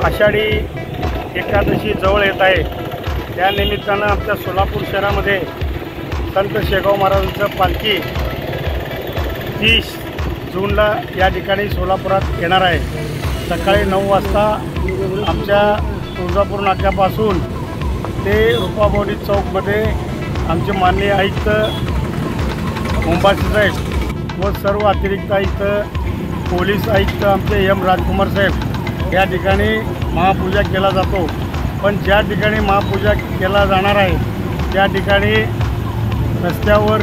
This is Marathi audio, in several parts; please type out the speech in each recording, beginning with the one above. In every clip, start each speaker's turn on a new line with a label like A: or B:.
A: आषाढी एकादशी जवळ येत आहे। त्या निमित्तानं आमच्या सोलापूर शहरामध्ये संत शेगाव महाराजांचं पालखी 30 जूनला या ठिकाणी सोलापुरात येणार आहे। सकाळी 9 वाजता आमच्या तुळजापूर नाक्यापासून ते रूपाभवानी चौकमध्ये आमचे माननीय आयुक्त मुंबासी साहेब व सर्व अतिरिक्त आयुक्त पोलीस आयुक्त आमचे एम राजकुमार साहेब या ठिकाणी महापूजा केला जातो। पण ज्या ठिकाणी महापूजा केला जाणार आहे त्या ठिकाणी रस्त्यावर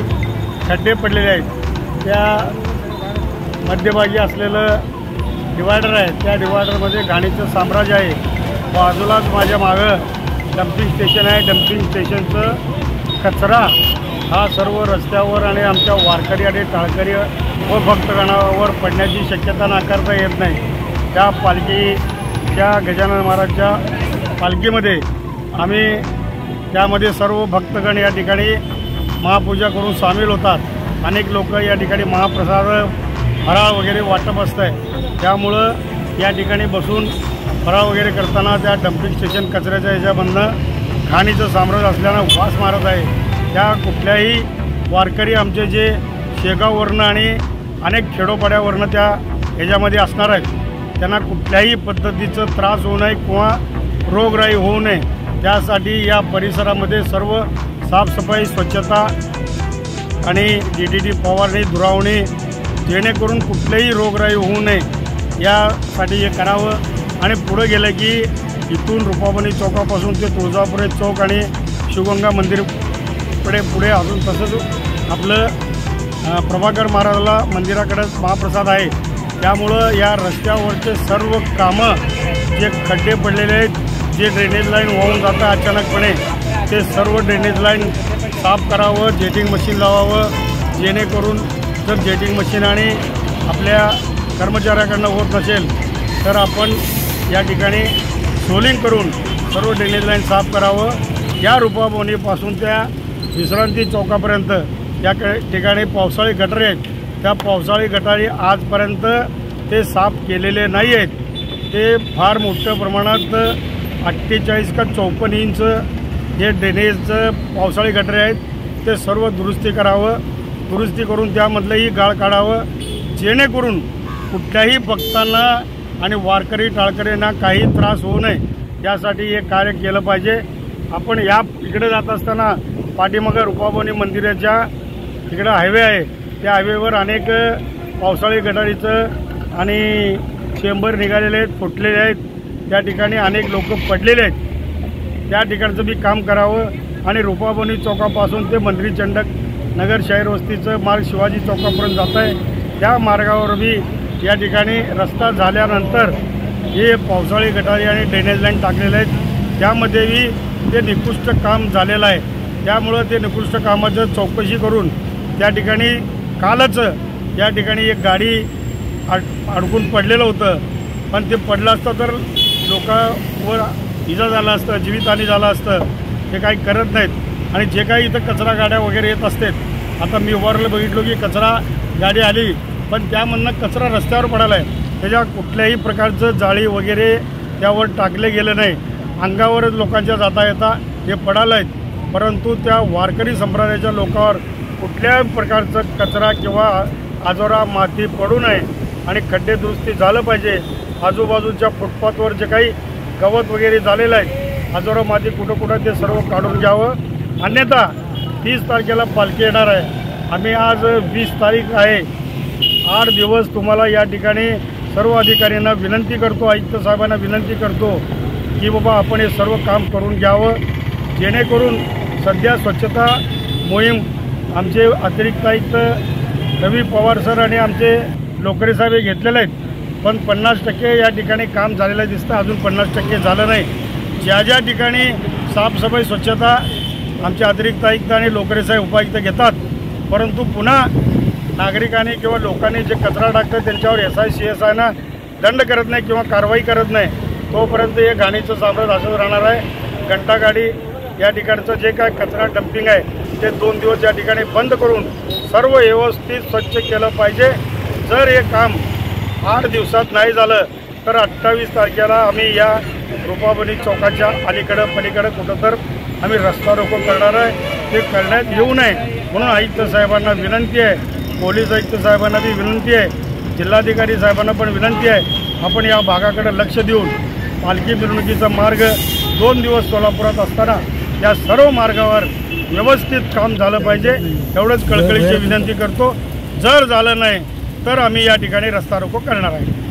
A: खड्डे पडलेले आहेत। त्या मध्यभागी असलेलं डिवायडर आहे, त्या डिवायडरमध्ये घाणीचं साम्राज्य आहे। बाजूलाच माझ्या मागं डम्पिंग स्टेशन आहे। डम्पिंग स्टेशनचं कचरा हा सर्व रस्त्यावर आणि आमच्या वारकरी आणि टाळकरी व भक्तगणावर पडण्याची शक्यता नाकारता येत नाही। त्या पालखीच्या गजानन महाराजच्या पालखीमध्ये आम्ही त्यामध्ये सर्व भक्तगण या ठिकाणी महापूजा करून सामील होतात। अनेक लोक या ठिकाणी महाप्रसाद फराळ वगैरे वाटप असतं आहे। त्यामुळं या ठिकाणी बसून फराळ वगैरे करताना त्या डम्पिंग स्टेशन कचऱ्याच्या ह्याच्यामधनं घाणीचं साम्राज्य असल्यानं वास मारत आहे। त्या कुठल्याही वारकरी आमचे जे शेगाववरनं आणि अनेक खेडोपाड्यावरनं त्या ह्याच्यामध्ये असणार आहेत त्यांना कुठल्याही पद्धतीचं त्रास होऊ नये किंवा रोगराई होऊ नये त्यासाठी या परिसरामध्ये सर्व साफसफाई स्वच्छता आणि DDT फवारणी दुरावणी जेणेकरून कुठल्याही रोगराई होऊ नये यासाठी हे करावं। आणि पुढे गेलं की इथून रूपाभवानी चौकापासून ते तुळजापुरे चौक आणि शिवगंगा मंदिर पुढे अजून तसंच आपलं प्रभाकर महाराजाला मंदिराकडे महाप्रसाद आहे। त्यामुळं या रस्त्यावरचे सर्व कामं जे खड्डे पडलेले आहेत, जे ड्रेनेज लाईन वाहून जातं अचानकपणे, ते सर्व ड्रेनेज लाईन साफ करावं, जेटिंग मशीन लावावं। जेणेकरून जर जेटिंग मशीन आणि आपल्या कर्मचाऱ्याकडनं होत नसेल तर आपण या ठिकाणी सोलिंग करून सर्व ड्रेनेज लाईन साफ करावं। या रूपाभवानीपासून त्या विश्रांती चौकापर्यंत या ठिकाणी पावसाळी गटारे आहेत, त्या पावसाळी गटारी आजपर्यंत ते साफ केलेले नाही आहेत। ते फार मोठ्या प्रमाणात 48 का 54 इंच जे ड्रेनेजचं पावसाळी गटारे आहेत ते सर्व दुरुस्ती करावं। दुरुस्ती करून त्यामधलंही गाळ काढावं जेणेकरून कुठल्याही भक्तांना आणि वारकरी टाळकऱ्यांना काही त्रास होऊ नये यासाठी हे कार्य केलं पाहिजे। आपण या इकडे जात असताना पाठीमागं रूपाभवानी मंदिराच्या तिकडं हायवे आहे, त्या हायवेवर अनेक पावसाळी गटारीचं आणि चेंबर निघालेले आहेत, फुटलेले आहेत। त्या ठिकाणी अनेक लोक पडलेले आहेत। त्या ठिकाणचं बी काम करावं आणि रूपाभवानी चौकापासून ते मंदिरी चंडक नगर शाहीर वस्तीचं मार्ग शिवाजी चौकापर्यंत जात आहे, त्या मार्गावर बी या ठिकाणी रस्ता झाल्यानंतर हे पावसाळी गटारी आणि ड्रेनेज लाईन टाकलेले आहेत। त्यामध्येही ते निकृष्ट काम झालेलं आहे। त्यामुळं ते निकृष्ट कामाचं चौकशी करून त्या ठिकाणी कालच या ठिकाणी एक गाडी अडकून पडलेलं होतं, पण ते पडलं असतं तर लोकांवर इजा झाला असतं, जीवितहानी झालं असतं। ते काही करत नाहीत आणि जे काही इथं कचरा गाड्या वगैरे येत असतात, आता मी वरलं बघितलो की कचरा गाडी आली पण त्यामधनं कचरा रस्त्यावर पडायला आहे, त्याच्या कुठल्याही प्रकारचं जाळी वगैरे त्यावर टाकले गेलं नाही। अंगावरच लोकांच्या जाता येता हे पडालं आहेत, परंतु त्या वारकरी संप्रदायाच्या लोकांवर कुठल्याही प्रकारचं कचरा किंवा आजोरा माती पडू नये आणि खड्डे दुरुस्ती झालं पाहिजे। आजूबाजूच्या फुटपाथवर जे काही गवत वगैरे झालेलं आहे, आजोरा माती कुठं ते सर्व काढून घ्यावं। अन्यथा 30 तारखेला पालखी येणार आहे। आम्ही आज 20 तारीख आहे, 8 दिवस तुम्हाला या ठिकाणी सर्व अधिकाऱ्यांना विनंती करतो, आयुक्त साहेबांना विनंती करतो की बाबा आपण हे सर्व काम करून घ्यावं जेणेकरून सध्या स्वच्छता मोहीम आमचे अतिरिक्त आयुक्त रवी पवार सर आणि आमचे लोकरे साहेब हे घेतलेले आहेत, पण 50% या ठिकाणी काम झालेलं दिसतं, अजून 50% झालं नाही। ज्या ठिकाणी साफसफाई स्वच्छता आमचे अतिरिक्त आयुक्त आणि लोकरे साहेब उपायुक्त घेतात, परंतु पुन्हा नागरिकांनी किंवा लोकांनी जे कचरा टाकतात त्यांच्यावर SI CSI ना दंड करत नाही किंवा कारवाई करत नाही, तोपर्यंत हे घाणीचं साम्राज्य असंच राहणार आहे। घंटागाडी या ठिकाणचं जे काय कचरा डम्पिंग आहे ते 2 दिवस या ठिकाणी बंद करून सर्व व्यवस्थित स्वच्छ केलं पाहिजे। जर हे काम 8 दिवसात नाही झालं तर 28 तारखेला आम्ही या रुपाबनी चौकाच्या अलीकडं पलीकडं कुठं तर आम्ही रस्ता रोको करणार आहे. ते करण्यात येऊ नये म्हणून आयुक्त साहेबांना विनंती आहे, पोलीस आयुक्त साहेबांना बी विनंती आहे, जिल्हाधिकारी साहेबांना पण विनंती आहे, आपण या भागाकडे लक्ष देऊन पालखी मिरवणुकीचा मार्ग 2 दिवस सोलापुरात असताना या सर्व मार्गावर व्यवस्थित काम झालं पाहिजे एवढंच कळकळीची विनंती करतो. जर झालं नाही तर आम्ही या ठिकाणी रस्ता रोको करणार आहे.